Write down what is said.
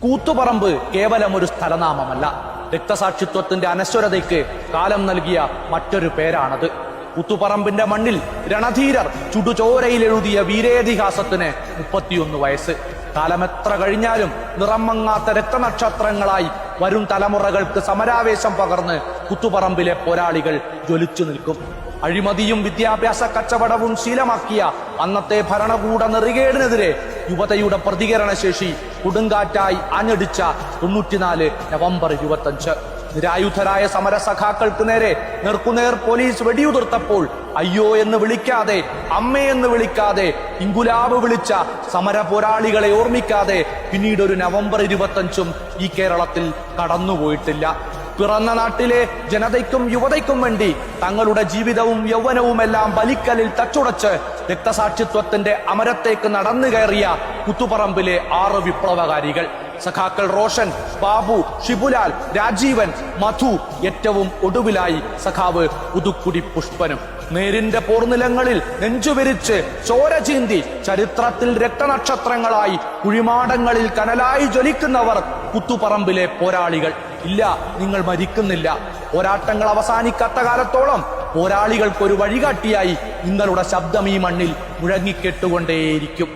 കൂത്തുപറമ്പ് കേവലം ഒരു സ്ഥലനാമമല്ല, രക്തസാക്ഷിത്വത്തിന്റെ അനശ്വരതയ്ക്ക് കാലം നൽകിയ മറ്റൊരു പേരാണത്. കൂത്തുപറമ്പിന്റെ മണ്ണിൽ രണധീരർ ചുടുചോരയിൽ എഴുതിയ വീരേതിഹാസത്തിന് 31 വയസ്സ്. കാലമെത്ര കഴിഞ്ഞാലും നിറം മങ്ങാത്ത രക്തനക്ഷത്രങ്ങളായി വരും തലമുറകൾക്ക് സമരാവേശം പകർന്ന് കൂത്തുപറമ്പിലെ പോരാളികൾ ജ്വലിച്ചു നിൽക്കും. അഴിമതിയും വിദ്യാഭ്യാസ കച്ചവടവും ശീലമാക്കിയ അന്നത്തെ ഭരണകൂട നെറികേടിനെതിരെ യുവതയുടെ പ്രതികരണശേഷി കൊടുങ്കാറ്റായി ആഞ്ഞടിച്ച 94 നവംബർ 25. നിരായുധരായ സമരസഖാക്കൾക്ക് നേരെ നേർക്കുനേർ പോലീസ് വെടിയുതിർത്തപ്പോൾ അയ്യോ എന്ന് വിളിക്കാതെ, അമ്മയെന്ന് വിളിക്കാതെ, ഇൻകുലാബ് വിളിച്ച സമര പോരാളികളെ ഓർമ്മിക്കാതെ പിന്നീടൊരു നവംബർ 25 ഈ കേരളത്തിൽ കടന്നുപോയിട്ടില്ല. പിറന്ന നാട്ടിലെ ജനതയ്ക്കും യുവതയ്ക്കും വേണ്ടി തങ്ങളുടെ ജീവിതവും യൗവനവുമെല്ലാം ബലിക്കലിൽ തച്ചുടച്ച് രക്തസാക്ഷിത്വത്തിന്റെ അമരത്തേക്ക് നടന്നു കയറിയ കൂത്തുപറമ്പിലെ 6 വിപ്ലവകാരികൾ സഖാക്കൾ റോഷൻ, ബാബു, ഷിബുലാൽ, രാജീവൻ, മധു, ഏറ്റവും ഒടുവിലായി സഖാവ് പുതുക്കുടി പുഷ്പനും. നേരിന്റെ പോർനിലങ്ങളിൽ നെഞ്ചുവിരിച്ച് ചോര ചീന്തി ചരിത്രത്തിൽ രക്തനക്ഷത്രങ്ങളായി കുഴിമാടങ്ങളിൽ കനലായി ജ്വലിക്കുന്നവർ കൂത്തുപറമ്പിലെ പോരാളികൾ. ഇല്ല, നിങ്ങൾ മരിക്കുന്നില്ല. പോരാട്ടങ്ങൾ അവസാനിക്കാത്ത കാലത്തോളം പോരാളികൾക്കൊരു വഴികാട്ടിയായി നിങ്ങളുടെ ശബ്ദം ഈ മണ്ണിൽ മുഴങ്ങിക്കെട്ടുകൊണ്ടേയിരിക്കും.